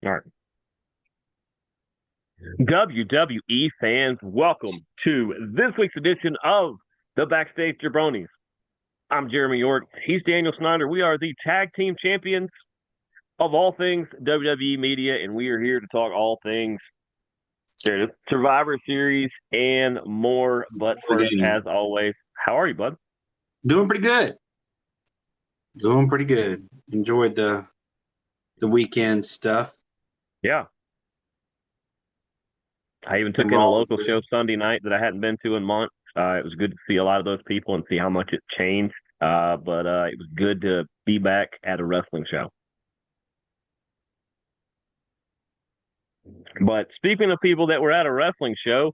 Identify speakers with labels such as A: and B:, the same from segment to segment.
A: All right. WWE fans, welcome to this week's edition of the Backstage Jabronis. I'm Jeremy York. He's Daniel Snyder. We are the tag team champions of all things WWE media, and we are here to talk all things Survivor Series and more. But
B: The
A: first,
B: game.
A: as always, how are you, bud?
B: Doing pretty good. Doing pretty good. Enjoyed the weekend stuff.
A: Yeah. I even took
B: And
A: in a
B: Raw was
A: local
B: good.
A: show Sunday night that I hadn't been to in months. It was good to see a lot of those people and see how much it changed. But it was good to be back at a wrestling show. But speaking of people that were at a wrestling show,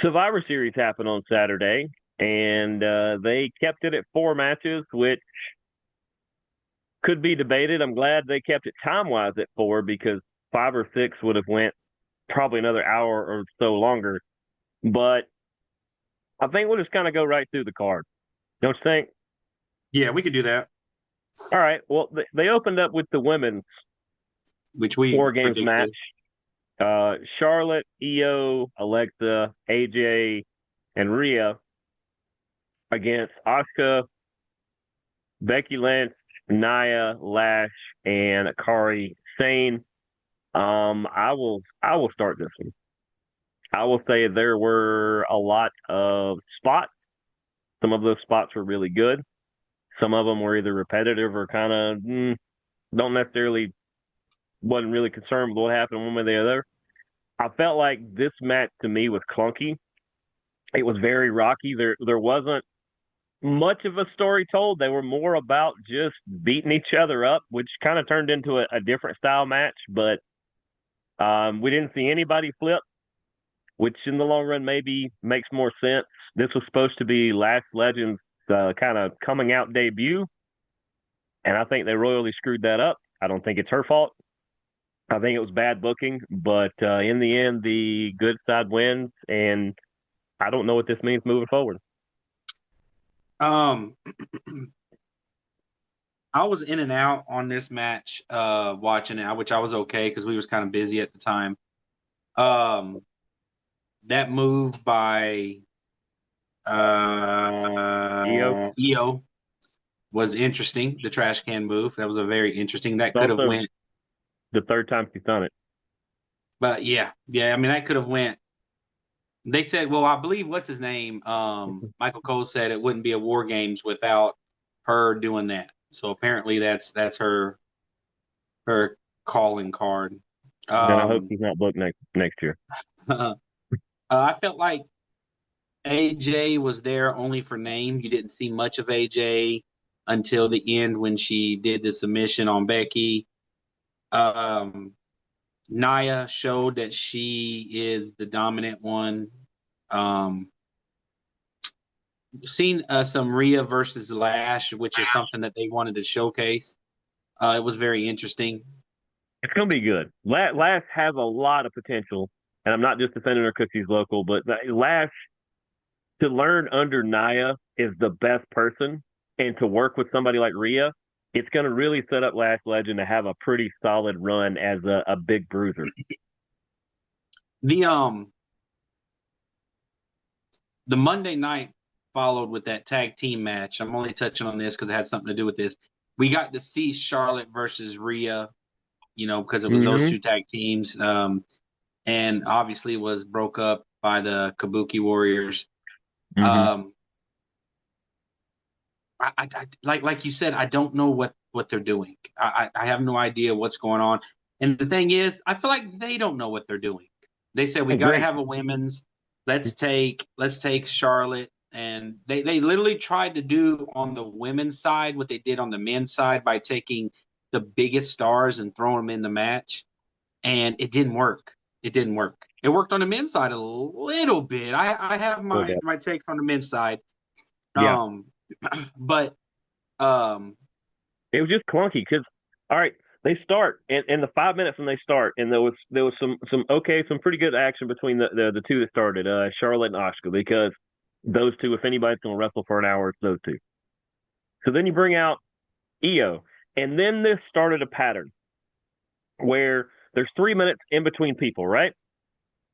A: Survivor Series happened on Saturday, and they kept it at 4 matches, which could be debated. I'm glad they kept it time wise at 4 because 5 or 6 would have went probably another hour or so longer. But I think we'll just kind of go right through the card. Don't you think?
B: Yeah, we could do that,
A: All right. Well, they opened up with the women's
B: which we
A: four games match.
B: predicted.
A: Charlotte, Io, Alexa, AJ, and Rhea against Asuka, Becky Lynch, Nia, Lash, and Akari Sane. I will start this one. I will say there were a lot of spots. Some of those spots were really good. Some of them were either repetitive or kind of don't necessarily wasn't really concerned with what happened one way or the other. I felt like this match to me was clunky. It was very rocky. There wasn't much of a story told. They were more about just beating each other up, which kind of turned into a different style match. But we didn't see anybody flip, which in the long run maybe makes more sense. This was supposed to be Last Legend's kind of coming out debut, and I think they royally screwed that up. I don't think it's her fault. I think it was bad booking, but in the end, the good side wins, and I don't know what this means moving forward.
B: Um, I was in and out on this match, watching it, which I was okay because we was kind of busy at the time. Um, that move by
A: Io,
B: EO was interesting. The trash can move that was a very interesting. That
A: it's
B: could have
A: also
B: went,
A: the third time she's done it.
B: but yeah. I mean, that could have went. They said, well, I believe what's his name? Michael Cole said it wouldn't be a War Games without her doing that. So apparently that's her calling card.
A: Then I hope
B: Um,
A: he's not booked next year.
B: I felt like AJ was there only for name. You didn't see much of AJ until the end when she did the submission on Becky. Um, Nia showed that she is the dominant one. Um, seen some Rhea versus Lash, which is something that they wanted to showcase. It was very interesting.
A: It's gonna be good. Lash has a lot of potential, and I'm not just defending her because she's local, but Lash to learn under Nia is the best person, and to work with somebody like Rhea, it's going to really set up Last Legend to have a pretty solid run as a big bruiser.
B: The um the Monday night followed with that tag team match. I'm only touching on this because it had something to do with this. We got to see Charlotte versus Rhea, because it was those
A: Mm-hmm.
B: two tag teams. And obviously was broke up by the Kabuki Warriors.
A: Mm-hmm.
B: Um, like you said, I don't know what they're doing. I have no idea what's going on. And the thing is, I feel like they don't know what they're doing. They said we got to
A: Agree.
B: have a women's. Let's take Charlotte, and they literally tried to do on the women's side what they did on the men's side by taking the biggest stars and throwing them in the match, and it didn't work. It didn't work. It worked on the men's side a little bit. I have
A: No
B: my
A: doubt.
B: my takes on the men's side.
A: Yeah,
B: Um, but um,
A: it was just clunky because all right, they start in the 5 minutes when they start, and there was some pretty good action between the two that started, Charlotte and Oscar, because those two, if anybody's going to wrestle for an hour, it's those two. So then you bring out Io, and then this started a pattern where there's 3 minutes in between people, right?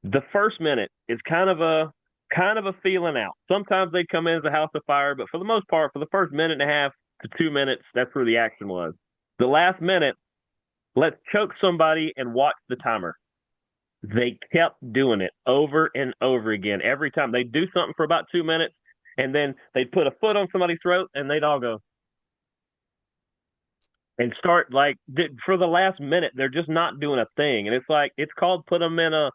A: The first minute is kind of a feeling out. Sometimes they come in as a house of fire, but for the most part, for the first minute and a half to 2 minutes, that's where the action was. The last minute, let's choke somebody and watch the timer. They kept doing it over and over again. Every time they'd do something for about 2 minutes, and then they'd put a foot on somebody's throat, and they'd all go and start like for the last minute. They're just not doing a thing, and it's like it's called put them in a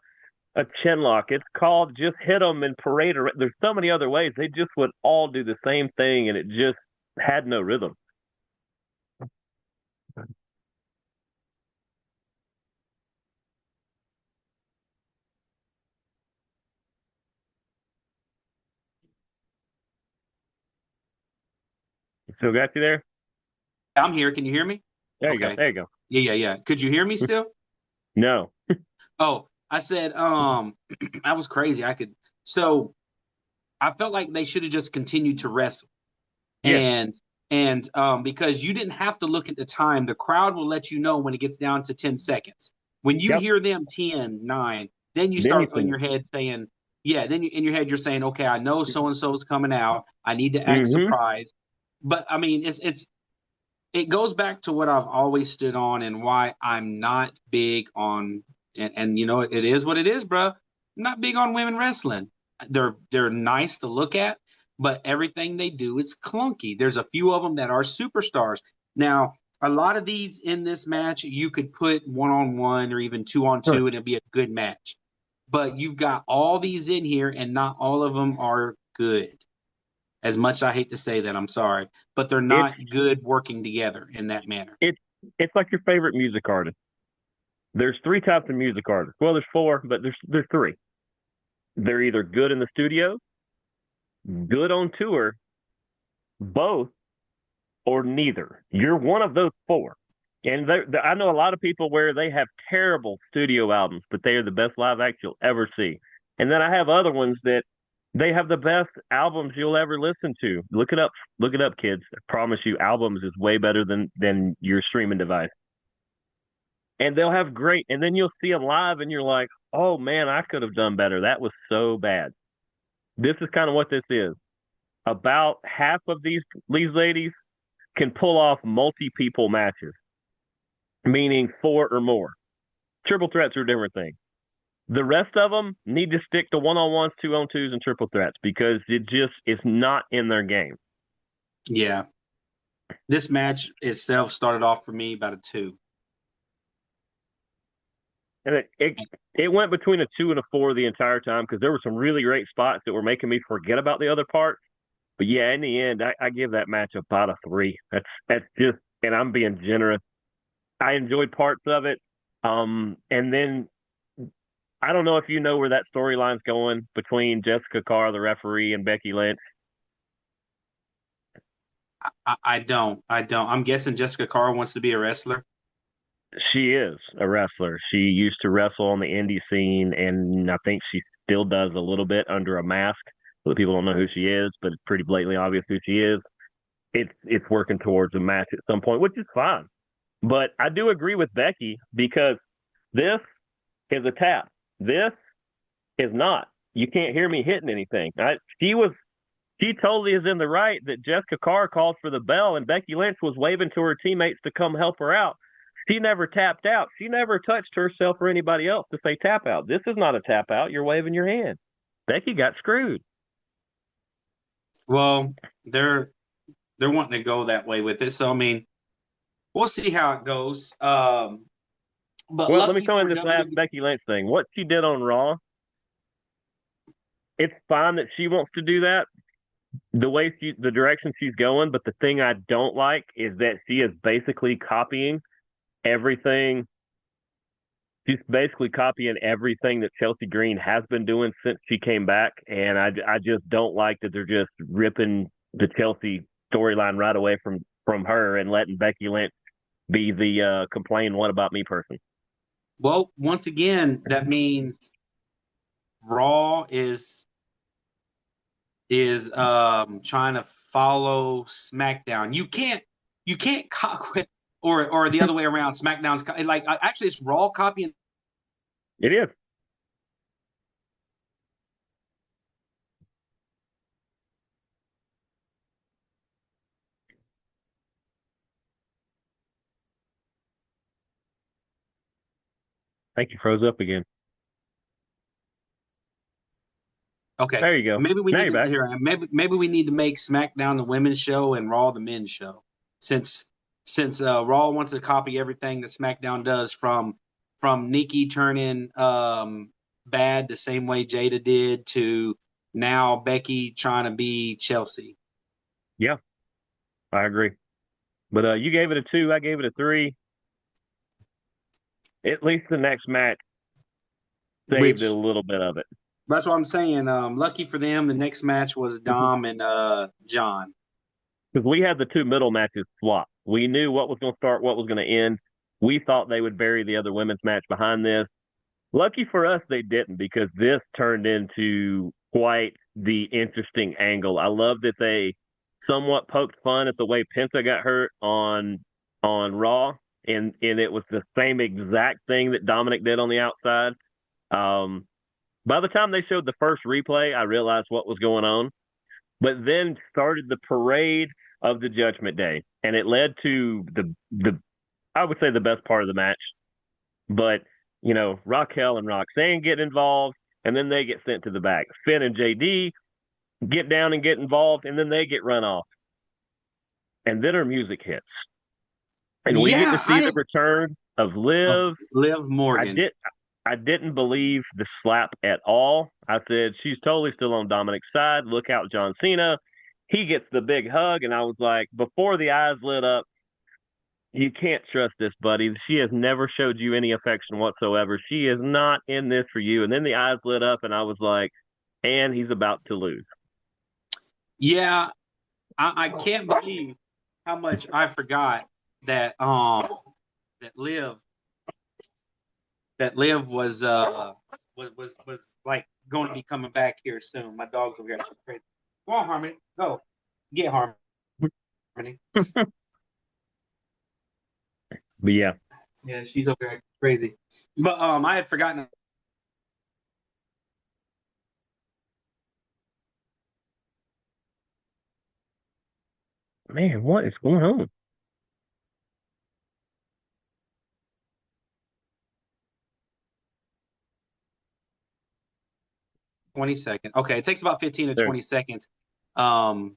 A: chin lock. It's called just hit them and parade. There's so many other ways. They just would all do the same thing, and it just had no rhythm. Still got you there?
B: I'm here. Can you hear me?
A: There you go.
B: Okay.
A: There you go.
B: Yeah, yeah, yeah. Could you hear me still?
A: No.
B: Oh, I said, that was crazy. So I felt like they should have just continued to wrestle.
A: Yes.
B: And because you didn't have to look at the time, the crowd will let you know when it gets down to 10 seconds. When you
A: Yep.
B: hear them 10, 9, then you
A: Then you
B: start in
A: can.
B: your head saying, yeah, then in your head you're saying, okay, I know so and so is coming out. I need to act
A: Mm-hmm.
B: surprised. But I mean, it goes back to what I've always stood on and why I'm not big on and you know it is what it is, bro. I'm not big on women wrestling. They're nice to look at, but everything they do is clunky. There's a few of them that are superstars. Now, a lot of these in this match you could put 1-on-1 or even 2-on-2 and it'd be a good match. But you've got all these in here and not all of them are good. As much as I hate to say that, I'm sorry, but they're
A: It's
B: not good working together in that manner.
A: it's it's like your favorite music artist. There's three types of music artists. Well, there's four, but there's three. They're either good in the studio, good on tour, both, or neither. You're one of those four. And I know a lot of people where they have terrible studio albums, but they are the best live act you'll ever see. And then I have other ones that they have the best albums you'll ever listen to. Look it up. Look it up, kids. I promise you, albums is way better than your streaming device. And they'll have great. And then you'll see them live, and you're like, oh man, I could have done better. That was so bad. This is kind of what this is. About half of these ladies can pull off multi people matches, meaning four or more. Triple threats are a different thing. The rest of them need to stick to 1-on-1s, 2-on-2s, and triple threats because it just is not in their game.
B: Yeah. This match itself started off for me about a 2.
A: And it went between a 2 and a 4 the entire time because there were some really great spots that were making me forget about the other parts. But yeah, in the end, I give that match about a 3. That's just, and I'm being generous. I enjoyed parts of it. And then I don't know if you know where that storyline's going between Jessica Carr, the referee, and Becky Lynch.
B: I don't. I don't. I'm guessing Jessica Carr wants to be a wrestler.
A: She is a wrestler. She used to wrestle on the indie scene, and I think she still does a little bit under a mask. So people don't know who she is, but it's pretty blatantly obvious who she is. It's working towards a match at some point, which is fine. But I do agree with Becky because this is a tap. This is not. You can't hear me hitting anything. She totally is in the right that Jessica Carr called for the bell and Becky Lynch was waving to her teammates to come help her out. She never tapped out. She never touched herself or anybody else to say tap out. This is not a tap out. You're waving your hand. Becky got screwed.
B: Well, they're wanting to go that way with it. So I mean, we'll see how it goes. But
A: Well, let me
B: lucky
A: throw in
B: for
A: this last
B: WWE.
A: Becky Lynch thing. What she did on Raw, it's fine that she wants to do that. The direction she's going, but the thing I don't like is that she is basically copying everything. She's basically copying everything that Chelsea Green has been doing since she came back, and I just don't like that they're just ripping the Chelsea storyline right away from her and letting Becky Lynch be the complain what about me person.
B: Well, once again, that means Raw is trying to follow SmackDown. You can't or the other way around. SmackDown's like actually it's Raw copying.
A: It is. I think you froze up again.
B: Okay,
A: There you go.
B: maybe we
A: Now
B: need
A: you're
B: to
A: back.
B: here. Maybe we need to make SmackDown the women's show and Raw the men's show, since Raw wants to copy everything that SmackDown does from Nikki turning bad the same way Jada did to now Becky trying to be Chelsea.
A: Yeah, I agree. But you gave it a 2. I gave it a 3. At least the next match saved it a
B: Which
A: little bit of it.
B: that's what I'm saying. Lucky for them, the next match was Dom and John.
A: Because we had the 2 middle matches swapped. We knew what was going to start, what was going to end. We thought they would bury the other women's match behind this. Lucky for us, they didn't, because this turned into quite the interesting angle. I love that they somewhat poked fun at the way Penta got hurt on Raw, and it was the same exact thing that Dominic did on the outside. Um, by the time they showed the first replay, I realized what was going on. But then started the parade of the Judgment Day, and it led to the I would say the best part of the match. But Raquel and Roxanne get involved, and then they get sent to the back. Finn and JD get down and get involved, and then they get run off. And then our music hits, and we get to
B: Yeah,
A: see the return of Liv.
B: Liv
A: I
B: Morgan.
A: did. I didn't believe the slap at all. I said, she's totally still on Dominic's side. Look out, John Cena. He gets the big hug, and I was like, before the eyes lit up, you can't trust this, buddy. She has never showed you any affection whatsoever. She is not in this for you. And then the eyes lit up, and I was like, and he's about to lose.
B: Yeah, I can't believe how much I forgot that that Liv was like going to be coming back here soon. My dog's over here. Crazy. Go on, Harmony. Go get Harmony.
A: But yeah,
B: Yeah, she's over there crazy. But I had forgotten.
A: man, what is going on?
B: 20 seconds. Okay, it takes about 15 to
A: There,
B: 20 seconds. Um,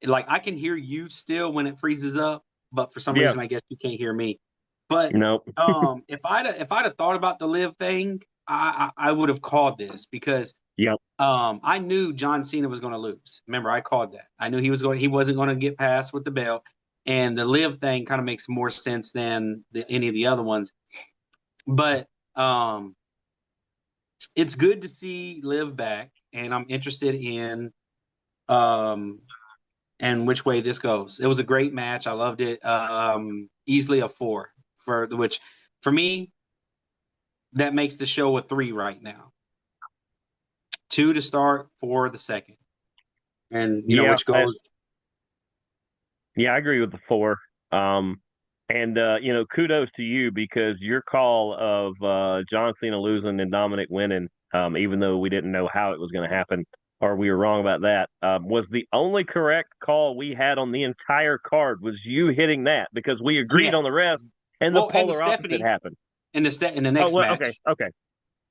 B: like I can hear you still when it freezes up, but for some
A: yeah,
B: reason I guess you can't hear me. But
A: nope,
B: if I'd have thought about the live thing, I would have called this because
A: yep,
B: I knew John Cena was going to lose. Remember, I called that. I knew he wasn't going to get past with the belt, and the live thing kind of makes more sense than any of the other ones. But it's good to see Liv back, and I'm interested in um and which way this goes. It was a great match. I loved it. Easily a 4 for which for me that makes the show a 3 right now. 2 to start, 4 the second, and
A: yeah,
B: which goes.
A: yeah. I agree with the 4. Um, and kudos to you, because your call of John Cena losing and Dominic winning, even though we didn't know how it was going to happen, or we were wrong about that, was the only correct call we had on the entire card. Was you hitting that, because we agreed
B: Yeah.
A: on the rest, and the
B: Well, and the
A: polar opposite
B: Stephanie
A: happened.
B: in the
A: Oh
B: next
A: well,
B: match.
A: okay, okay,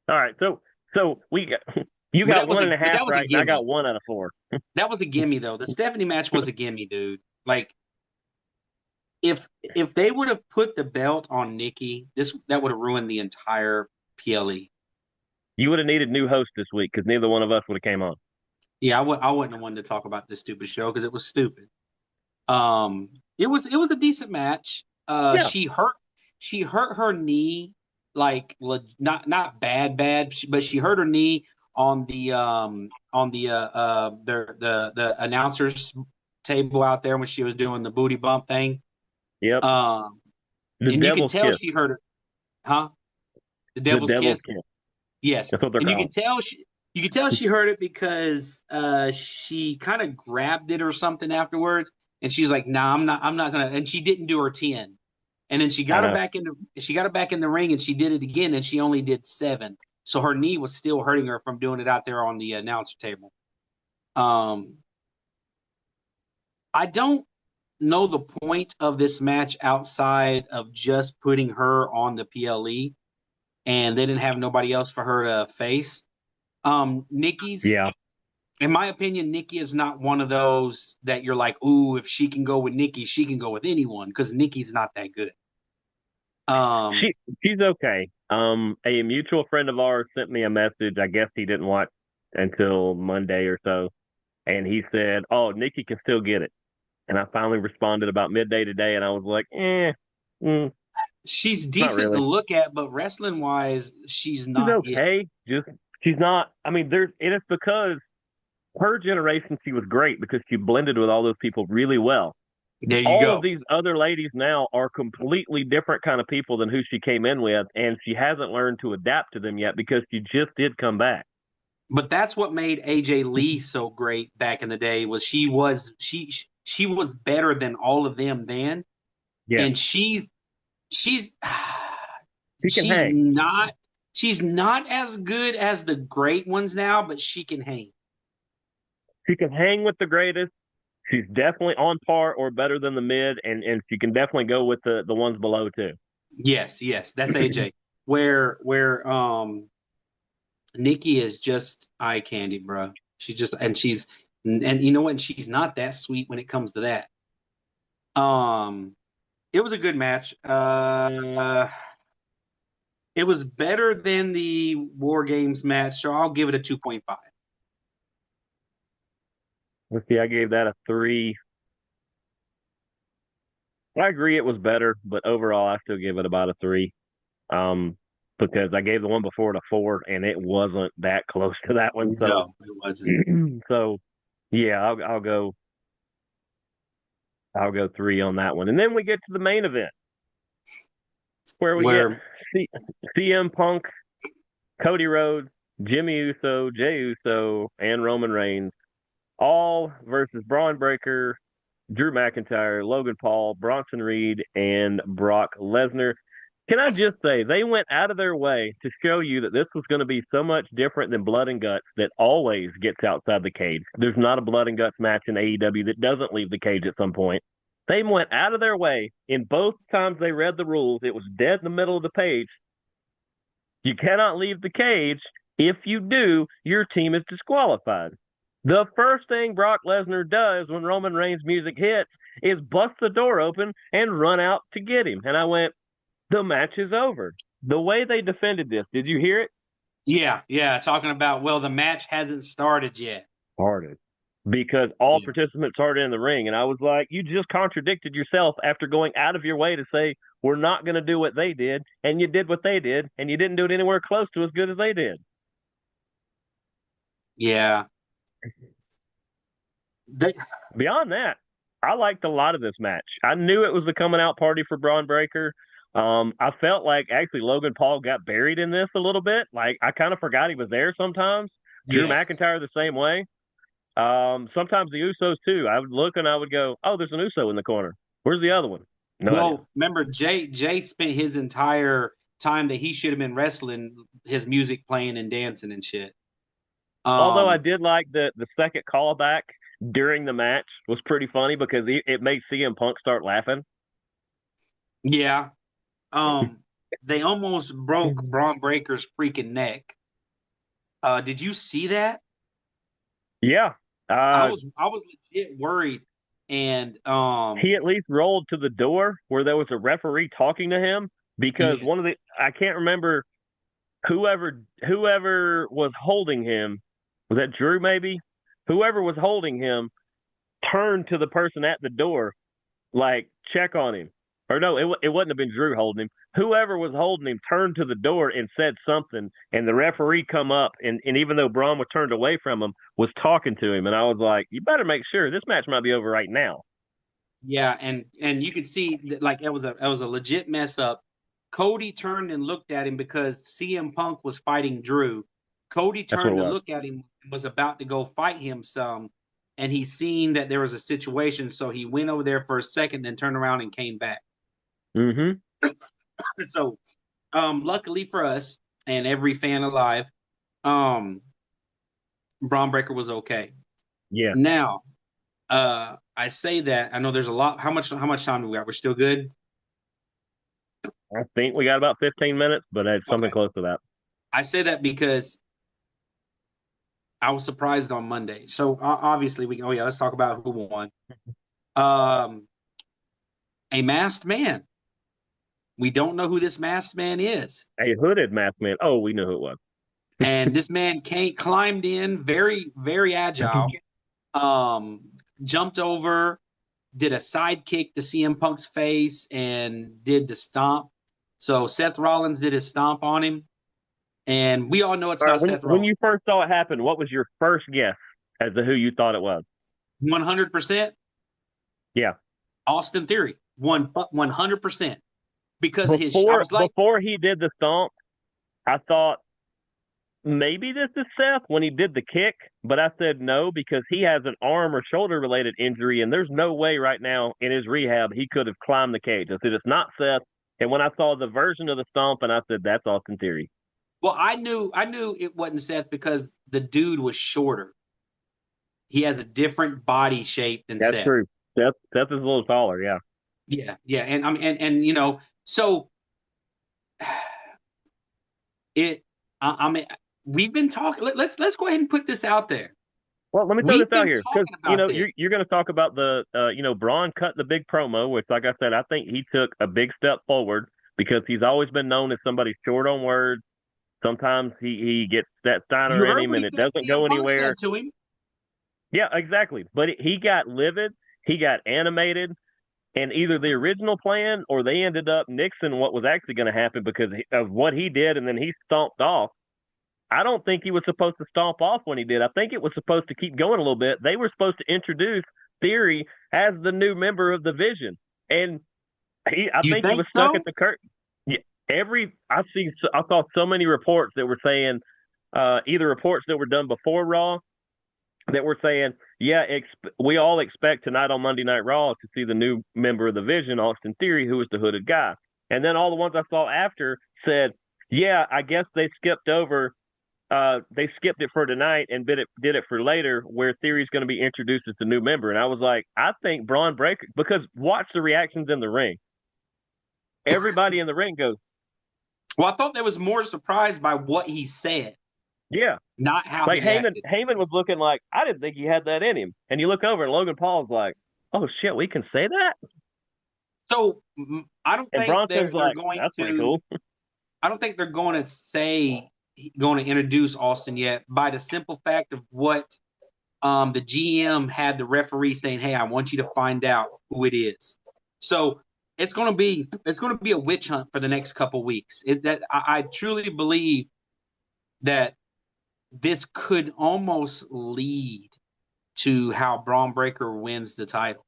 A: all right. So we got, you
B: But
A: got one and a half
B: that was a
A: right, and I
B: gimme.
A: got 1 out of 4.
B: That was a gimme though. The Stephanie match was a gimme, dude. Like if they would have put the belt on Nikki, that would have ruined the entire PLE.
A: You would have needed new host this week, because neither one of us would have came on.
B: Yeah, I wouldn't have wanted to talk about this stupid show because it was stupid. Um, it was a decent match.
A: Yeah.
B: She hurt her knee, like not bad, but she hurt her knee on the announcers table out there when she was doing the booty bump thing.
A: Yep.
B: Um,
A: The
B: and you can
A: devil's
B: tell
A: kiss.
B: she hurt her, huh? The
A: The
B: devil's
A: devil's
B: kiss.
A: kiss.
B: Yes,
A: That's what they're
B: and
A: called.
B: you can tell she heard it because she kind of grabbed it or something afterwards, and she's like, "Nah, I'm not gonna." And she didn't do her 10. And then
A: I know.
B: she got her back in the ring and she did it again and she only did 7. So her knee was still hurting her from doing it out there on the announcer table. Um, I don't know the point of this match outside of just putting her on the PLE, and they didn't have nobody else for her to face. Nikki's,
A: Yeah.
B: in my opinion, Nikki is not one of those that you're like, ooh, if she can go with Nikki, she can go with anyone because Nikki's not that good. Um,
A: She she's okay. A mutual friend of ours sent me a message. I guess he didn't watch until Monday or so, and he said, "Oh, Nikki can still get it." And I finally responded about midday today, and I was like,
B: she's
A: not
B: decent to
A: really.
B: look at, but wrestling wise, she's
A: She's
B: not it.
A: okay. Just she's not. I mean, there's and it's because her generation she was great because she blended with all those people really well.
B: There you
A: All of
B: go.
A: these other ladies now are completely different kind of people than who she came in with, and she hasn't learned to adapt to them yet because she just did come back.
B: But that's what made AJ Lee so great back in the day was she was better than all of them then,
A: Yes,
B: and she's
A: she can
B: she's
A: hang.
B: not she's not as good as the great ones now, but she can hang.
A: She can hang with the greatest. She's definitely on par or better than the mid, and she can definitely go with the ones below too.
B: Yes, yes, that's AJ. Where Nikki is just eye candy, bro. She just and you know what? And she's not that sweet when it comes to that. Um, it was a good match. It was better than the War Games match, so I'll give it a 2.5.
A: Let's see, I gave that a 3. I agree it was better, but overall I still give it about a 3. Um, because I gave the one before it a 4, and it wasn't that close to that one. So,
B: No, it wasn't.
A: so yeah, I'll go 3 on that one, and then we get to the main event where we get
B: Where
A: C- CM Punk, Cody Rhodes, Jimmy Uso, Jey Uso, and Roman Reigns, all versus Braun Breaker, Drew McIntyre, Logan Paul, Bronson Reed, and Brock Lesnar. Can I just say they went out of their way to show you that this was going to be so much different than Blood and Guts that always gets outside the cage. There's not a Blood and Guts match in AEW that doesn't leave the cage at some point. They went out of their way in both times they read the rules. It was dead in the middle of the page. You cannot leave the cage. If you do, your team is disqualified. The first thing Brock Lesnar does when Roman Reigns' music hits is bust the door open and run out to get him. And I went, the match is over. The way they defended this, did you hear it?
B: yeah, yeah, talking about well, the match hasn't started yet.
A: Harded. Because all
B: Yeah.
A: participants are in the ring. And I was like, you just contradicted yourself after going out of your way to say, we're not going to do what they did. And you did what they did. And you didn't do it anywhere close to as good as they did.
B: Yeah. They,
A: Beyond that, I liked a lot of this match. I knew it was the coming out party for Braun Breaker. I felt like actually Logan Paul got buried in this a little bit. Like I kind of forgot he was there sometimes. Drew
B: yes.
A: McIntyre the same way. Sometimes the Usos too. I would look and I would go, "Oh, there's an Uso in the corner. Where's the other one?" No idea.
B: Well, remember Jay spent his entire time that he should have been wrestling his music playing and dancing and shit.
A: Although I
B: Um,
A: did like the second callback during the match was pretty funny because it made CM Punk start laughing.
B: yeah. They almost broke Braun Breaker's freaking neck. Did you see that?
A: Yeah. Uh,
B: I was legit worried. And
A: he at least rolled to the door where there was a referee talking to him because
B: yeah,
A: one of the I can't remember whoever was holding him, was that Drew maybe, whoever was holding him turned to the person at the door like check on him, or no, it wouldn't have been Drew holding him. Whoever was holding him turned to the door and said something, and the referee come up, and even though Braun was turned away from him, was talking to him, and I was like, you better make sure this match might be over right now.
B: yeah, and you could see that, like it was a legit mess up. Cody turned and looked at him because CM Punk was fighting Drew. Cody
A: That's what it
B: turned to
A: was.
B: look at him and was about to go fight him some, and he seen that there was a situation, so he went over there for a second, then turned around and came back.
A: Mm-hmm.
B: So, luckily for us and every fan alive, um, Braun Breaker was okay.
A: Yeah.
B: Now, I say that I know there's a lot. How much time do we got? We're still good.
A: I think we got about 15 minutes, but it's something
B: Okay.
A: close to that.
B: I say that because I was surprised on Monday. So obviously we. Oh yeah, let's talk about who won. Um, a masked man. We don't know who this masked man is,
A: A hooded masked man. Oh, we knew who it was.
B: and this man climbed in very very agile. Um, Jumped over, did a sidekick to CM Punk's face, and did the stomp. So Seth Rollins did his stomp on him, and we all know it's not Seth
A: When
B: Rollins.
A: you first saw it happen, what was your first guess as to who you thought it was?
B: 100%
A: Yeah.
B: Austin Theory. 100% because of his. I
A: Before
B: was like,
A: before he did the stomp, I thought maybe this is Seth when he did the kick, but I said no because he has an arm or shoulder related injury, and there's no way right now in his rehab he could have climbed the cage. I said it's not Seth. And when I saw the version of the stomp, and I said that's Austin Theory.
B: well, I knew it wasn't Seth because the dude was shorter. He has a different body shape than
A: That's
B: Seth.
A: true. Seth is a little taller. Yeah.
B: Yeah, yeah, and I'm and so it. I mean, we've been talking. Let's go ahead and put this out there.
A: Well, let me throw this
B: We've
A: out
B: been
A: here because
B: talking about this.
A: you're going to talk about the Braun cut the big promo, which, like I said, I think he took a big step forward because he's always been known as somebody short on words. Sometimes he gets that
B: You
A: Steiner in
B: heard
A: him
B: what
A: and it
B: CM
A: doesn't go
B: Punk said
A: anywhere.
B: to him.
A: Yeah, exactly. But he got livid, he got animated, and either the original plan or they ended up nixing what was actually going to happen because of what he did, and then he stomped off. I don't think he was supposed to stomp off when he did. I think it was supposed to keep going a little bit. They were supposed to introduce Theory as the new member of the Vision, and I
B: You
A: think he
B: think
A: was stuck at
B: so?
A: the curtain. Yeah, I saw so many reports that were saying either reports that were done before Raw that were saying, yeah, we all expect tonight on Monday Night Raw to see the new member of the Vision, Austin Theory, who was the hooded guy. And then all the ones I saw after said, yeah, I guess they skipped over they skipped it for tonight and did it for later, where Theory's going to be introduced as the new member. And I was like, I think Braun Breaker, because watch the reactions in the ring. Everybody in the ring goes,
B: Well, I thought there was more surprised by what he said,
A: yeah.
B: not how
A: Like
B: he acted.
A: Heyman was looking like I didn't think he had that in him. And you look over and Logan Paul's like, oh shit, we can say that.
B: So I don't
A: And
B: think
A: Bronson's
B: they're
A: like,
B: going
A: that's pretty
B: to.
A: cool.
B: I don't think they're going to say going to introduce Austin yet by the simple fact of what the GM had the referee saying, "Hey, I want you to find out who it is." So it's going to be a witch hunt for the next couple weeks. I truly believe that this could almost lead to how Braun Breaker wins the title.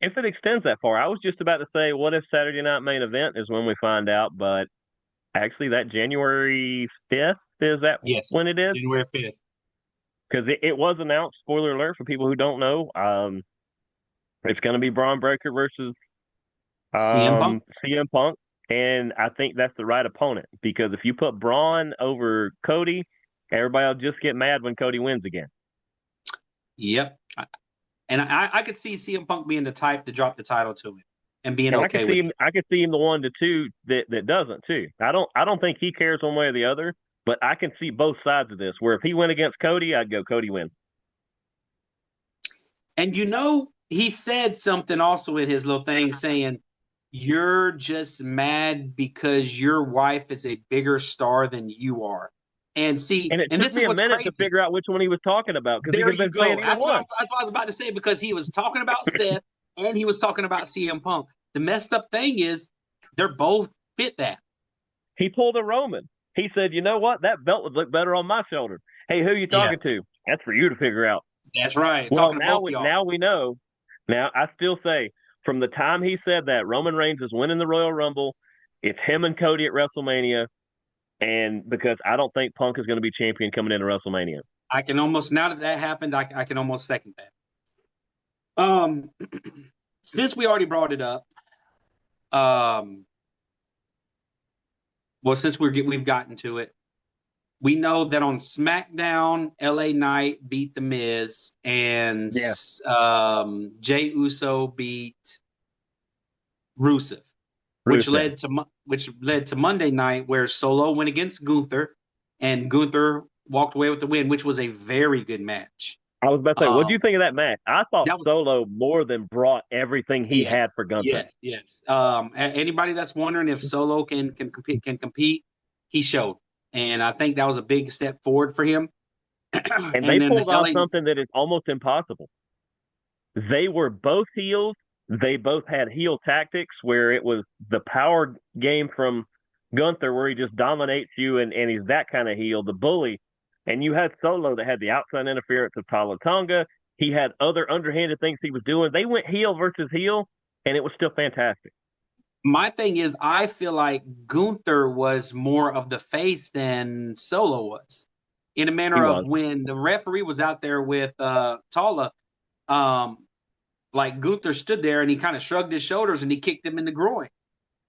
A: If it extends that far, I was just about to say, what if Saturday Night Main Event is when we find out? But actually, that January 5th is that
B: Yes,
A: when it is?
B: January 5th.
A: Because it was announced. Spoiler alert for people who don't know. It's going to be Braun Breaker versus
B: CM Punk.
A: CM Punk, and I think that's the right opponent because if you put Braun over Cody, everybody will just get mad when Cody wins again.
B: Yep. And I could see CM Punk being the type to drop the title to him and being
A: And
B: okay with it.
A: I could see him the one to two that doesn't too. I don't think he cares one way or the other, but I can see both sides of this. Where if he went against Cody, I'd go Cody wins.
B: And he said something also in his little thing saying, "You're just mad because your wife is a bigger star than you are." And see,
A: And it
B: and
A: took
B: this is
A: me a
B: what's
A: minute to
B: crazy.
A: figure out which one he was talking about because he
B: There
A: could have
B: you
A: been saying
B: go.
A: either one.
B: That's what I was about to say because he was talking about Seth and he was talking about CM Punk. The messed up thing is they're both fit that.
A: He pulled a Roman. He said, "You know what? That belt would look better on my shoulder." Hey, who you
B: Yeah,
A: talking to? That's for you to figure out.
B: that's right.
A: Well,
B: Talking to both of y'all.
A: now we know. Now I still say from the time he said that Roman Reigns is winning the Royal Rumble, it's him and Cody at WrestleMania, and because I don't think Punk is going to be champion coming into WrestleMania.
B: I can almost now that happened, I can almost second that. Um, since we already brought it up, um, well, since we've gotten to it, we know that on SmackDown, LA Knight beat The Miz, and
A: Yeah,
B: Jey Uso beat Rusev,
A: Rusev.
B: which led to Monday night where Solo went against Gunther, and Gunther walked away with the win, which was a very good match.
A: I was about to say, what do you
B: Um,
A: think of that match? I thought
B: that was
A: Solo more than brought everything he
B: yeah,
A: had for Gunther.
B: yes. Anybody that's wondering if Solo can compete, he showed, and I think that was a big step forward for him.
A: And
B: And
A: they
B: then the
A: pulled off
B: LA,
A: something that is almost impossible. They were both heels. They both had heel tactics where it was the power game from Gunther where he just dominates you and he's that kind of heel, the bully. And you had Solo that had the outside interference of Talatonga. He had other underhanded things he was doing. They went heel versus heel, and it was still fantastic.
B: my thing is, I feel like Gunther was more of the face than Solo was, in a
A: He
B: manner of
A: was.
B: when the referee was out there with Tala, um, like Gunther stood there and he kind of shrugged his shoulders and he kicked him in the groin,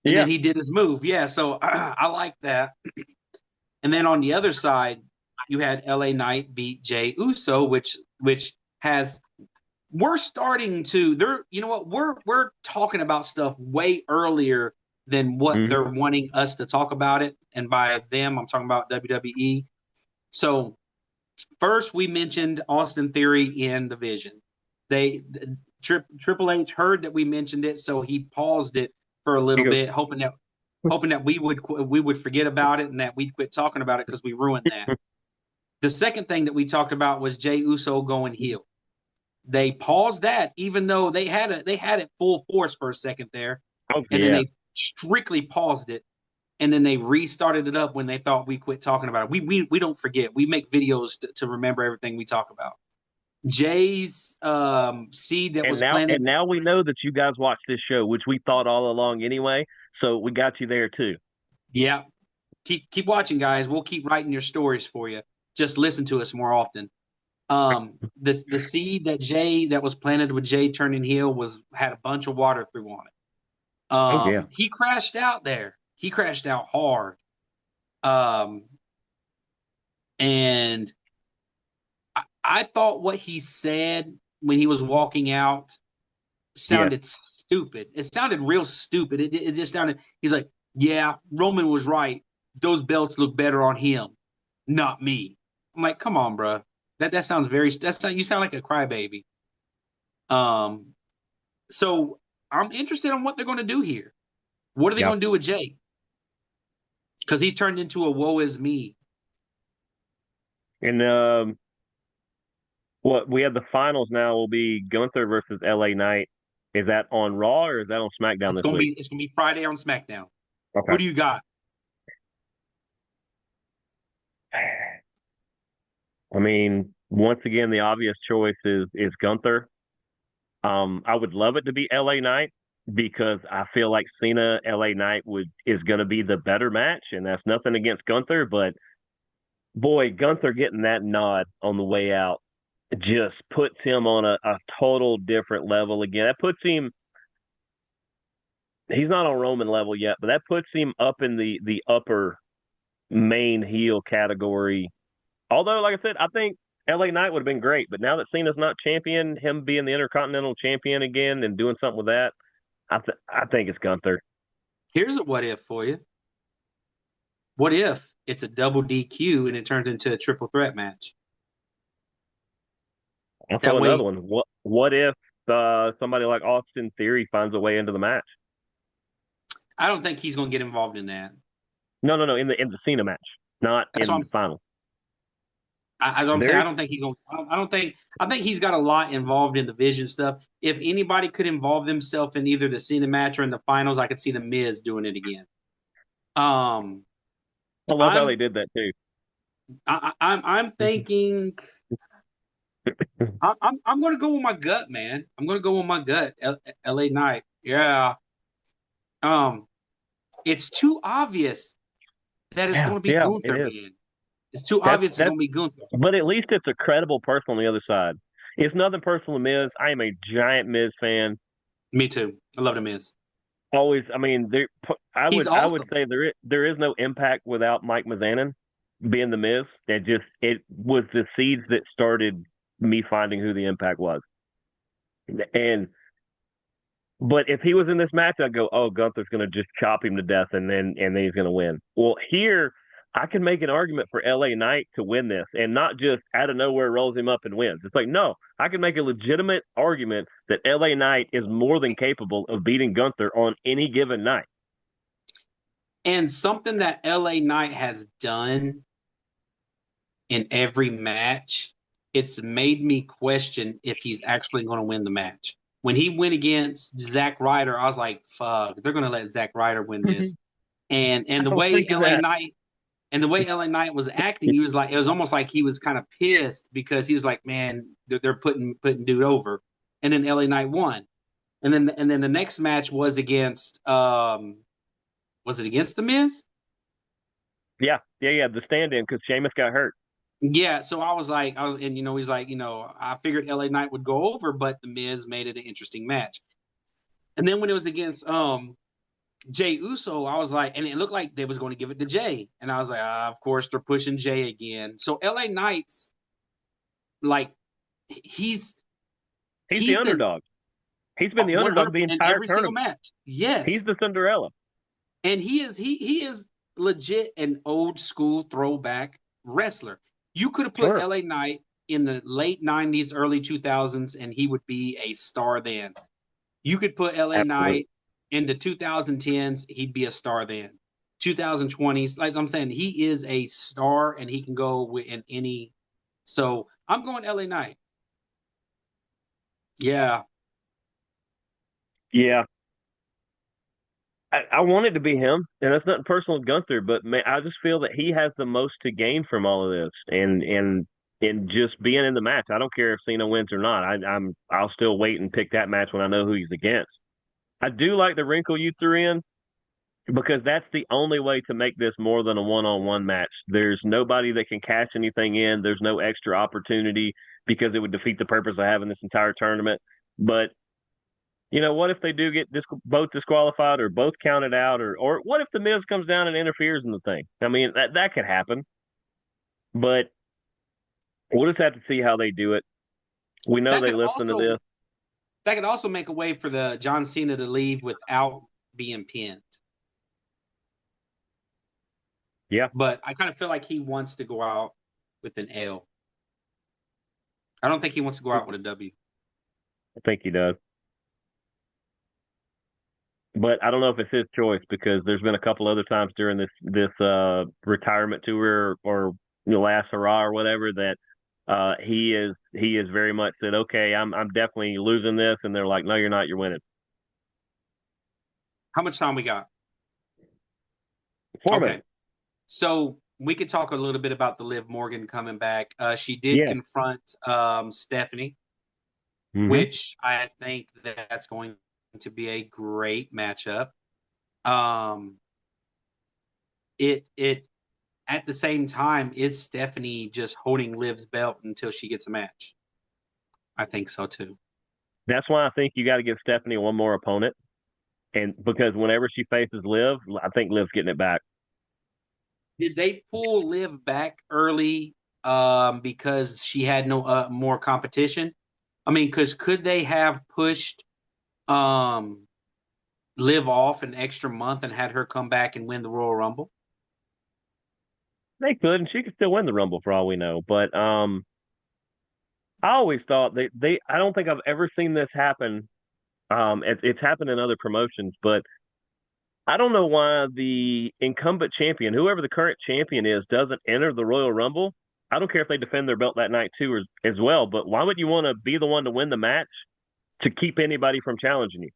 B: and then
A: Yeah.
B: he did his move. Yeah, so I like that. And then on the other side, you had LA Knight beat Jey Uso, which has we're starting to they're you know what we're talking about stuff way earlier than what
A: Mm-hmm.
B: they're wanting us to talk about it, and by them I'm talking about WWE. So first we mentioned Austin Theory in the Vision. They Triple H heard that we mentioned it, so he paused it for a
A: He
B: little
A: goes,
B: bit, hoping that we would forget about it and that we'd quit talking about it because we ruined that. The second thing that we talked about was Jey Uso going heel. They paused that, even though they had it full force for a second there,
A: oh,
B: and then
A: yeah.
B: they strictly paused it, and then they restarted it up when they thought we quit talking about it. We don't forget. We make videos to remember everything we talk about. Jay's seed that
A: And
B: was
A: now
B: planted.
A: and now we know that you guys watch this show, which we thought all along anyway. So we got you there too.
B: Yeah, keep watching, guys. We'll keep writing your stories for you. Just listen to us more often. The seed that was planted with Jay turning heel was had a bunch of water through on it.
A: Oh yeah.
B: He crashed out there. He crashed out hard. Um, and I thought what he said when he was walking out
A: Yes.
B: sounded stupid. It sounded real stupid. It just sounded. He's like, "Yeah, Roman was right. Those belts look better on him, not me." I'm like, "Come on, bro. That sounds very. That's not. You sound like a crybaby." Um, so I'm interested in what they're going to do here. What are they
A: Yeah.
B: going to do with Jay? Because he's turned into a woe is me.
A: And what we have the finals now will be Gunther versus LA Knight. Is that on Raw or is that on SmackDown
B: It's
A: this
B: gonna
A: week?
B: be it's gonna be Friday on SmackDown. Who
A: Okay.
B: do you got?
A: I mean, once again, the obvious choice is Gunther. I would love it to be LA Knight because I feel like Cena LA Knight would is going to be the better match, and that's nothing against Gunther, but boy, Gunther getting that nod on the way out just puts him on a total different level again. That puts him he's not on Roman level yet, but that puts him up in the upper main heel category. Although, like I said, I think LA Knight would have been great, but now that Cena's not champion, him being the Intercontinental Champion again and doing something with that, I think it's Gunther.
B: Here's a what if for you. What if it's a double DQ and it turns into a triple threat match?
A: I'll throw
B: That
A: another
B: way,
A: one. What if somebody like Austin Theory finds a way into the match?
B: I don't think he's going to get involved in that.
A: No, in the Cena match, not
B: That's what
A: in the final.
B: I'm saying. I
A: There's
B: don't think he's going. I don't think. I think he's got a lot involved in the Vision stuff. If anybody could involve themselves in either the Cena match or in the finals, I could see the Miz doing it again. Um,
A: I love how they
B: I'm
A: did that too.
B: I'm thinking. I'm going to go with my gut, man. I'm going to go with my gut. LA Knight. Yeah. Um, it's too obvious that it's
A: Yeah,
B: going to be
A: yeah, it
B: Gunther,
A: is.
B: man. It's too
A: That's
B: obvious it's
A: that's
B: going to be Gunther.
A: but at least it's a credible person on the other side. It's nothing personal to Miz. I am a giant Miz fan.
B: Me too. I love the Miz.
A: Always, I mean,
B: He's
A: I would
B: awesome.
A: say there is no Impact without Mike Mizanin being the Miz. It was the seeds that started me finding who the Impact was. And but if he was in this match, I'd go, oh, Gunther's going to just chop him to death, and then he's going to win. Well, here I can make an argument for LA Knight to win this, and not just out of nowhere rolls him up and wins. It's like, no, I can make a legitimate argument that LA Knight is more than capable of beating Gunther on any given night.
B: And something that LA Knight has done in every match, it's made me question if he's actually going to win the match. When he went against Zack Ryder, I was like, fuck, they're going to let Zack Ryder win this. And
A: I was thinking that.
B: The way LA Knight was acting, he was like, it was almost like he was kind of pissed because he was like, man, they're putting dude over. And then LA Knight won. And then the next match was it against the Miz?
A: Yeah. The stand-in because Sheamus got hurt.
B: Yeah, so and he's like, I figured LA Knight would go over, but the Miz made it an interesting match. And then when it was against Jay Uso, I was like, and it looked like they was going to give it to Jay, and I was like, of course they're pushing Jay again. So LA Knight's like he's
A: He's the
B: he's in
A: underdog. He's been the underdog
B: 100
A: the
B: in
A: entire
B: every single
A: tournament.
B: match.
A: He's
B: Yes,
A: the Cinderella.
B: and he is legit an old school throwback wrestler. You could have put
A: Sure.
B: LA Knight in the late 90s, early 2000s, and he would be a star then. You could put LA
A: Absolutely.
B: Knight in the 2010s, he'd be a star then. 2020s, like I'm saying, he is a star and he can go in any. So I'm going LA Knight. Yeah.
A: Yeah. I want it to be him, and that's nothing personal with Gunther, but man, I just feel that he has the most to gain from all of this, and just being in the match. I don't care if Cena wins or not. I'll still wait and pick that match when I know who he's against. I do like the wrinkle you threw in because that's the only way to make this more than a one-on-one match. There's nobody that can cash anything in. There's no extra opportunity because it would defeat the purpose of having this entire tournament. But what if they do get both disqualified or both counted out, or what if the Miz comes down and interferes in the thing? I mean, that could happen, but we'll just have to see how they do it. We know
B: That
A: they
B: could
A: listen to
B: also
A: this.
B: that could also make a way for the John Cena to leave without being pinned.
A: Yeah,
B: But I kind of feel like he wants to go out with an L. I don't think he wants to go out with a W.
A: I think he does. But I don't know if it's his choice because there's been a couple other times during this retirement tour or last hurrah or whatever that he is very much said, okay, I'm definitely losing this, and they're like, no, you're not, you're winning.
B: How much time we got?
A: 4 minutes.
B: Okay. So we could talk a little bit about the Liv Morgan coming back. She did
A: Yeah.
B: confront Stephanie,
A: Mm-hmm.
B: which I think that's going to be a great matchup. Um, it at the same time, is Stephanie just holding Liv's belt until she gets a match? I think so too.
A: That's why I think you got to give Stephanie one more opponent, and because whenever she faces Liv, I think Liv's getting it back.
B: Did they pull Liv back early because she had no more competition? I mean, because could they have pushed um, Liv off an extra month and had her come back and win the Royal Rumble?
A: They could, and she could still win the Rumble for all we know. But I always thought they I don't think I've ever seen this happen. It's happened in other promotions, but I don't know why the incumbent champion, whoever the current champion is, doesn't enter the Royal Rumble. I don't care if they defend their belt that night too, as well. But why would you want to be the one to win the match to keep anybody from challenging you?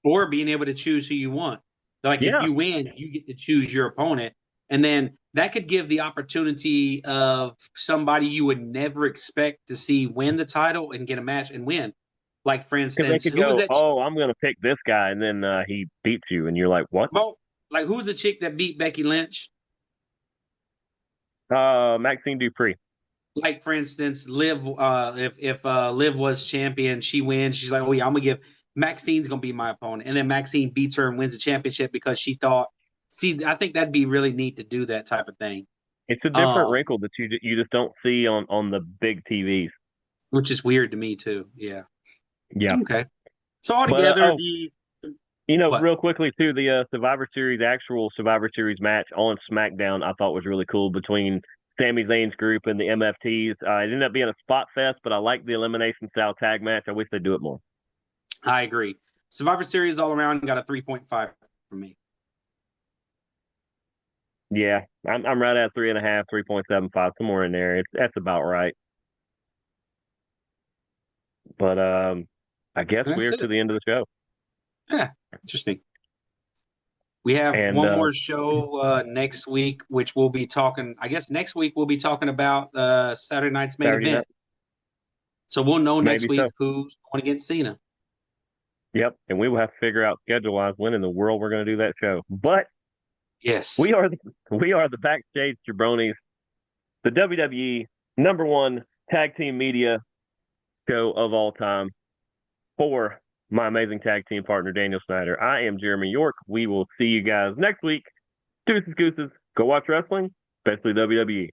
B: Or being able to choose who you want. Like if
A: Yeah,
B: you win, you get to choose your opponent. And then that could give the opportunity of somebody you would never expect to see win the title and get a match and win. Like, for
A: because they
B: instance,
A: could
B: who was
A: go,
B: that?
A: "Oh, I'm going to pick this guy," and then he beats you, and you're like, "What?"
B: Well, like, who's the chick that beat Becky Lynch?
A: Maxine Dupree.
B: Like, for instance, Liv, if Liv was champion, she wins. She's like, oh yeah, I'm gonna give. Maxine's gonna be my opponent, and then Maxine beats her and wins the championship because she thought. See, I think that'd be really neat to do that type of thing.
A: It's a different
B: Um,
A: wrinkle that you just don't see on the big TVs.
B: which is weird to me too. Yeah.
A: Yeah,
B: Okay. So
A: but
B: altogether, the what?
A: real quickly too, the Survivor Series, actual Survivor Series match on SmackDown, I thought was really cool between Sami Zayn's group and the MFTs. It ended up being a spot fest, but I like the elimination style tag match. I wish they'd do it more.
B: I agree. Survivor Series all around got a 3.5 from me.
A: Yeah, I'm right at 3.5, 3.75, somewhere in there. That's about right. But I guess
B: And that's
A: we're
B: it.
A: to the end of the show,
B: Yeah, interesting. We have
A: and
B: one more show next week, which we'll be talking. I guess next week we'll be talking about Saturday night's main
A: Saturday night,
B: event. So we'll know next
A: maybe
B: week
A: so.
B: who's going against Cena.
A: Yep, and we will have to figure out schedule wise when in the world we're going to do that show. But
B: Yes.
A: we are the Backstage Jabronis, the WWE #1 tag team media show of all time. For my amazing tag team partner Daniel Snyder, I am Jeremy York. We will see you guys next week. Deuces gooses. Go watch wrestling, especially WWE.